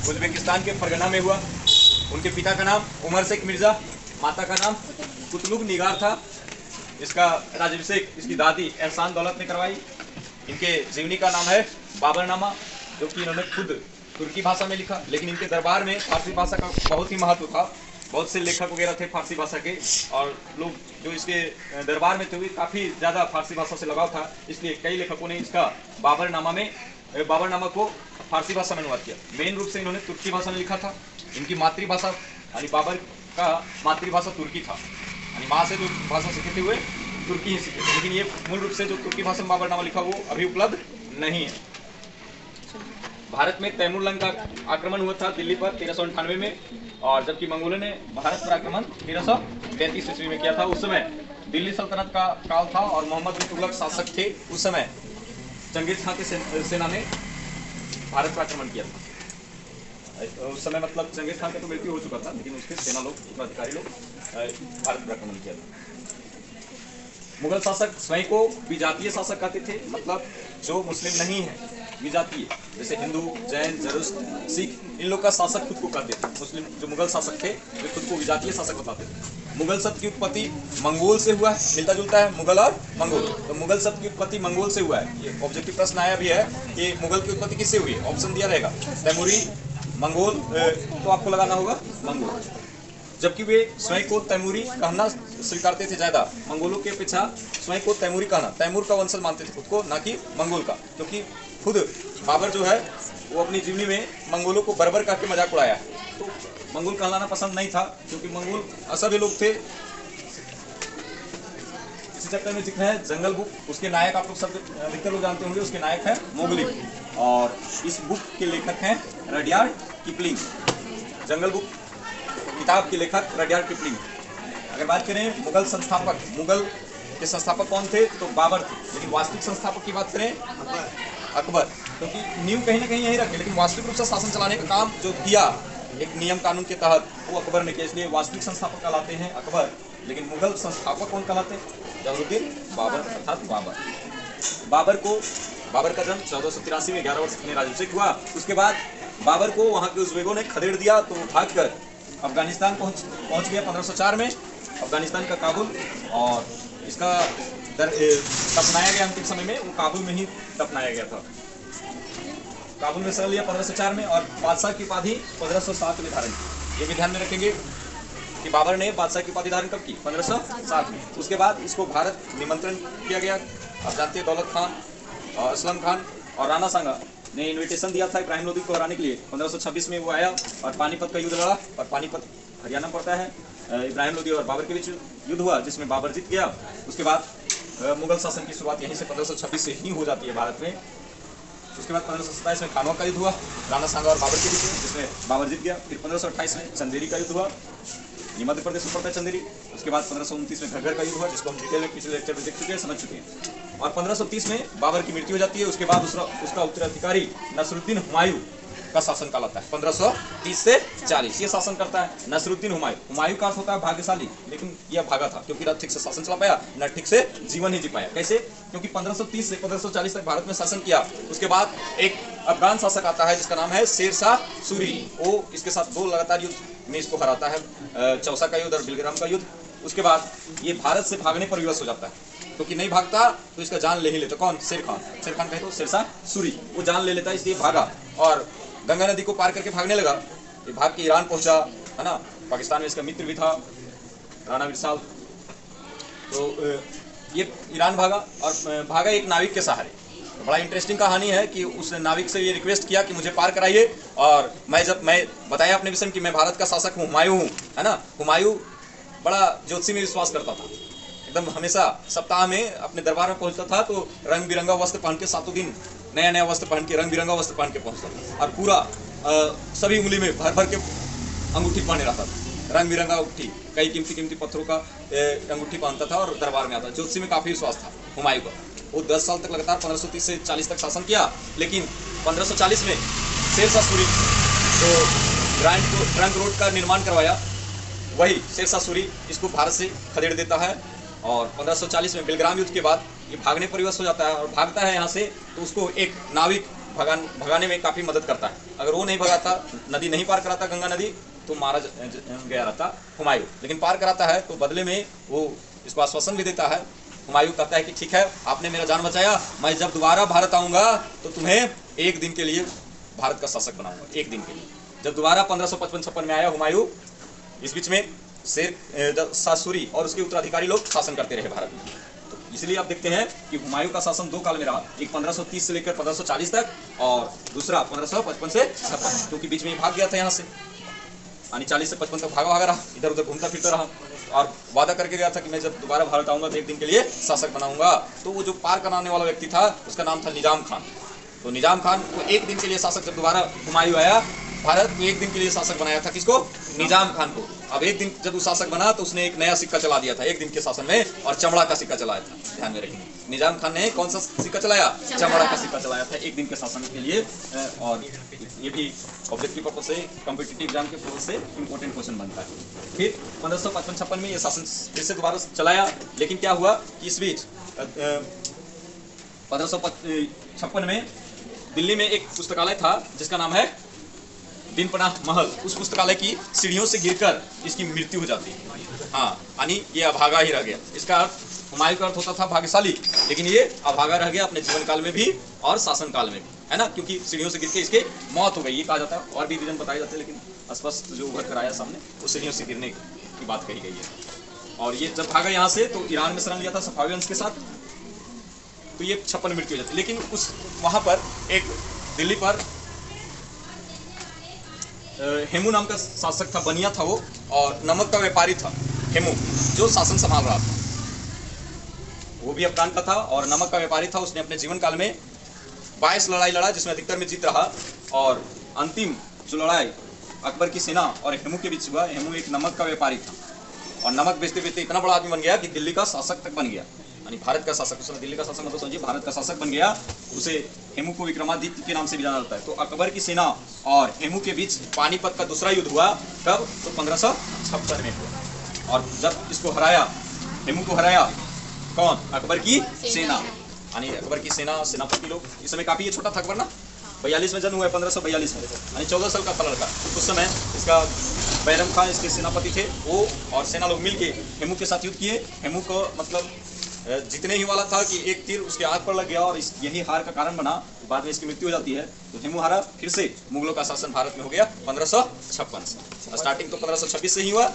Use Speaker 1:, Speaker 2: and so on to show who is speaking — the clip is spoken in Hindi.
Speaker 1: उज्बेकिस्तान के फरगना में हुआ। उनके पिता का नाम उमर शेख मिर्जा, माता का नाम कुतलुग निगार था। इसका राज्याभिषेक इसकी दादी एहसान दौलत ने करवाई। इनके जीवनी का नाम है बाबरनामा, जो कि इन्होंने खुद तुर्की भाषा में लिखा, लेकिन इनके दरबार में फारसी भाषा का बहुत ही महत्व था। बहुत से लेखक वगैरह थे फारसी भाषा के, और लोग जो इसके दरबार में थे वे काफ़ी ज़्यादा फारसी भाषा से लगाव था, इसलिए कई लेखकों ने इसका बाबरनामा को फारसी भाषा में अनुवाद किया। मेन रूप से इन्होंने तुर्की भाषा में लिखा था। इनकी मातृभाषा यानी बाबर का मातृभाषा तुर्की था, यानी माँ से जो भाषा सीखे थे हुए तुर्की ही सीखे थे, लेकिन ये मूल रूप से जो तुर्की भाषा में बाबरनामा लिखा वो अभी उपलब्ध नहीं है। भारत में तैमूरलंग का आक्रमण हुआ था दिल्ली पर 1398 में, और जबकि मंगोलों ने भारत पर आक्रमण 1333 ईस्वी में किया था। उस समय दिल्ली सल्तनत का काल था और मोहम्मद बिन तुगलक शासक थे। उस समय चंगेज खान की सेना ने भारत पर आक्रमण किया था। उस समय मतलब चंगेज खान का तो मृत्यु हो चुका था, लेकिन उसके सेना लोग, उत्तराधिकारी लोग भारत पर आक्रमण किया था। मुगल शासक स्वयं को विजातीय शासक कहते थे, मतलब जो मुस्लिम नहीं है विजातीय, जैसे हिंदू, जैन, जरूस्त, सिख, इन लोग का शासक खुद को कहते थे। मुस्लिम जो मुगल शासक थे वे खुद को विजातीय शासक बताते थे। मुगल शब्द की उत्पत्ति मंगोल से हुआ है, मिलता जुलता है मुगल और मंगोल। तो मुगल शब्द की उत्पत्ति मंगोल से हुआ है। ये ऑब्जेक्टिव प्रश्न आया भी है कि मुगल की उत्पत्ति किससे हुई है, ऑप्शन दिया रहेगा तैमूरी, मंगोल, तो आपको लगाना होगा मंगोल। जबकि वे स्वयं को तैमूरी कहना स्वीकारते थे ज़्यादा, मंगोलों के अपेक्षा स्वयं को तैमूरी कहना, तैमूर का वंशज मानते थे खुद को, ना कि मंगोल का, क्योंकि खुद बाबर जो है वो अपनी जीवनी में मंगोलों को बर्बर कह के मजाक उड़ाया है। तो मंगोल कहलाना पसंद नहीं था, क्योंकि मंगोल असभ्य लोग थे। इसी चक्कर में जिक्र है जंगल बुक, उसके नायक आप लोग सब अधिकतर लोग जानते होंगे, उसके नायक है मोगली, और इस बुक के लेखक हैं रडयार्ड किपलिंग। जंगल बुक किताब के लेखक रडयार्ड किपलिंग। अगर बात करें मुगल संस्थापक, मुगल के संस्थापक कौन थे, तो बाबर थे, लेकिन वास्तविक संस्थापक की बात करें अकबर, क्योंकि नींव कहीं ना कहीं यही रखे, लेकिन वास्तविक रूप से शासन चलाने का काम जो किया एक नियम कानून के तहत वो अकबर ने किया, इसलिए वास्तविक संस्थापक कहलाते हैं अकबर। लेकिन मुगल संस्थापक कौन कहलाते हैं, जलालुद्दीन बाबर अर्थात बाबर बाबर का जन्म 1483 में 11 वर्ष में राज्याभिषेक हुआ। उसके बाद बाबर को वहाँ के उज़्बेकों ने खदेड़ दिया, तो वो भागकर अफगानिस्तान पहुँच गया 1504 में, अफगानिस्तान का काबुल, और इसका दफनाया गया अंतिम समय में, वो काबुल में ही दफनाया गया था। काबुल में सर लिया 1504 में, और बादशाह की उपाधि 1507 में धारण की। ये भी ध्यान में रखेंगे कि बाबर ने बादशाह की उपाधि धारण कब की, 1507 में। उसके बाद इसको भारत निमंत्रण किया गया। आप जानते हैं दौलत खान, असलम खान और राणा सांगा ने इन्विटेशन दिया था इब्राहिम लोदी को हराने के लिए। 1526 में वो आया और पानीपत का युद्ध लड़ा, और पानीपत हरियाणा पड़ता है। इब्राहिम लोदी और बाबर के बीच युद्ध हुआ, जिसमें बाबर जीत गया। उसके बाद मुगल शासन की शुरुआत यहीं से 1526 से ही हो जाती है भारत में। उसके बाद 1527 में खानवा का युद्ध हुआ राणा सांगा और बाबर के बीच में, जिसमें बाबर जीत गया। फिर 1528 में चंदेरी का युद्ध हुआ, ये मध्य प्रदेश में पड़ता है चंदेरी। उसके बाद 1529 में घग्गर का युद्ध हुआ, जिसको हम डिटेल में पिछले लेक्चर में देख चुके हैं, समझ चुके हैं। और 1530 में बाबर की मृत्यु हो जाती है। उसके बाद उसका उत्तराधिकारी नसरुद्दीन हुमायूं का शासन कहलाता है। 1530 से 40 ये शासन करता है नसरुद्दीन हुमायूं। हुमायूं का अर्थ होता है भाग्यशाली, लेकिन यह भागा था, क्योंकि न ठीक से शासन चला पाया, न ठीक से जीवन ही जी पाया। कैसे? क्योंकि 1530 से 1540 तक भारत में शासन किया। उसके बाद एक अफगान शासक आता है जिसका नाम है शेर शाह सूरी। वो इसके साथ 2 लगातार युद्ध में इसको हराता है, चौसा का युद्ध और बिलग्राम का युद्ध। उसके बाद ये भारत से भागने पर विवश हो जाता है, क्योंकि नहीं भागता तो इसका जान ले ही लेता। कौन? शेर खान। शेर खान कहे तो शेर शाह सूरी, वो जान ले लेता है, इसलिए भागा और गंगा नदी को पार करके भागने लगा। ये भाग के ईरान पहुंचा, है ना। पाकिस्तान में इसका मित्र भी था राणा विरसाल। तो ये ईरान भागा, और भागा एक नाविक के सहारे। तो बड़ा इंटरेस्टिंग कहानी है कि उस नाविक से ये रिक्वेस्ट किया कि मुझे पार कराइए, और मैं बताया अपने विषय कि मैं भारत का शासक हूँ, हुमायूं हूँ, है ना। हुमायूं बड़ा ज्योतिषी में विश्वास करता था, एकदम हमेशा सप्ताह में अपने दरबार में पहुंचता था तो रंग बिरंगा वस्त्र पहन के, 7 दिन नया नया वस्त्र पहन के, रंग बिरंगा वस्त्र पहन के पहुंचता था, और पूरा सभी उंगली में भर भर के अंगूठी पहने रहता था, रंग बिरंगा अंगूठी, कई कीमती पत्थरों का अंगूठी पहनता था और दरबार में आता। ज्योतिषी में काफ़ी विश्वास था हुमायूं का। वो 10 साल तक लगातार 1530 से 40 तक शासन किया, लेकिन 1540 में शेर शाह सूरी जो ट्रंक रोड का निर्माण करवाया, वही शेर शाह सूरी इसको भारत से खदेड़ देता है। और 1540 में बिलग्राम युद्ध के बाद ये भागने पर विवश हो जाता है, और भागता है यहाँ से, तो उसको एक नाविक भगाने में काफ़ी मदद करता है। अगर वो नहीं भगाता, नदी नहीं पार कराता गंगा नदी, तो मारा गया रहता हुमायूं। लेकिन पार कराता है तो बदले में वो इसको आश्वासन भी देता है। हुमायूं कहता है कि ठीक है, आपने मेरा जान बचाया, मैं जब दोबारा भारत आऊंगा तो तुम्हें एक दिन के लिए भारत का शासक बनाऊंगा, एक दिन के लिए। जब दोबारा 1555-56 में आया हुमायूं, इस बीच में शेर शाह सूरी और उसके उत्तराधिकारी लोग शासन करते रहे भारत में। तो इसलिए आप देखते हैं कि हुमायूं का शासन दो काल में रहा, एक 1530 से लेकर 1540 तक और दूसरा 1555 से 56, क्योंकि बीच में भाग गया था यहाँ से, यानी 40 से 55 तक भागा रहा, इधर उधर घूमता फिरता रहा और वादा करके गया था कि मैं जब दोबारा भारत आऊंगा तो एक दिन के लिए शासक बनाऊंगा। तो वो जो पार कराने वाला व्यक्ति था उसका नाम था निजाम खान। तो निजाम खान को एक दिन के लिए शासक, जब दोबारा हुमायूं आया भारत में, एक दिन के लिए शासक बनाया था। किसको? निजाम खान को। अब एक दिन जब वो शासक बना तो उसने एक नया सिक्का चला दिया था एक दिन के शासन में, और चमड़ा का सिक्का चलाया था। ध्यान में रखिए, निजाम खान ने कौन सा सिक्का चलाया? चमड़ा का सिक्का चलाया था एक दिन के शासन के लिए। और ये भी ऑब्जेक्टिव पर्पज से, कॉम्पिटिटिव एग्जाम के पर्पज से इंपॉर्टेंट क्वेश्चन बनता है। फिर 1555-56 में ये शासन फिर से दोबारा चलाया, लेकिन क्या हुआ कि इस बीच 1556 में दिल्ली में एक पुस्तकालय था जिसका नाम है दिन पनाह महल। उस पुस्तकालय की सीढ़ियों से गिरकर इसकी मृत्यु हो जाती है। हाँ, यानी ये अभागा ही रह गया। इसका अर्थ, हुमायूं का अर्थ होता था भाग्यशाली, लेकिन ये अभागा रह गया अपने जीवन काल में भी और शासन काल में भी, है ना, क्योंकि सीढ़ियों से गिर के इसके मौत हो गई, ये कहा जाता है। और भी रीजन बताए जाते हैं, लेकिन स्पष्ट जो उभर कर आया सामने, वो सीढ़ियों से गिरने की बात कही गई है। और ये जब भागा यहाँ से तो ईरान में शरण लिया था सफावी वंश के साथ, तो ये 56 मृत्यु हो जाती। लेकिन उस वहां पर एक दिल्ली पर हेमू नाम का शासक था, बनिया था वो, और नमक का व्यापारी था हेमू, जो शासन संभाल रहा था। वो भी अफगान का था और नमक का व्यापारी था। उसने अपने जीवन काल में 22 लड़ाई लड़ा, जिसमें अधिकतर में जीत रहा। और अंतिम जो लड़ाई अकबर की सेना और हेमू के बीच हुआ, हेमू एक नमक का व्यापारी था और नमक बेचते बेचते इतना बड़ा आदमी बन गया कि दिल्ली का शासक तक बन गया, यानी भारत का शासक। उसने दिल्ली का शासक मतलब समझिए भारत का शासक बन गया। उसे हेमू को विक्रमादित्य के नाम से भी जाना जाता है। तो अकबर की सेना और हेमू के बीच पानीपत का दूसरा युद्ध हुआ। कब? तो 1556 में हुआ। और जब इसको हराया, हेमू को हराया कौन? अकबर की सेना, यानी अकबर की सेना, सेनापति लोग। इस समय काफी ये छोटा था अकबर ना, 42 में जन्म हुआ है, 1542 में, यानी 14 साल का था लड़का। उस समय इसका बैरम खान इसके सेनापति थे, वो और सेना लोग मिलके हेमू के साथ युद्ध किए। हेमू को मतलब जीतने ही वाला था कि एक तीर उसके आंख पर लग गया और यही हार का कारण बना। बाद में इसकी मृत्यु हो जाती है। तो हेमू हारा, फिर से मुगलों का शासन भारत में हो गया 1556 से। स्टार्टिंग तो 1526 से ही हुआ।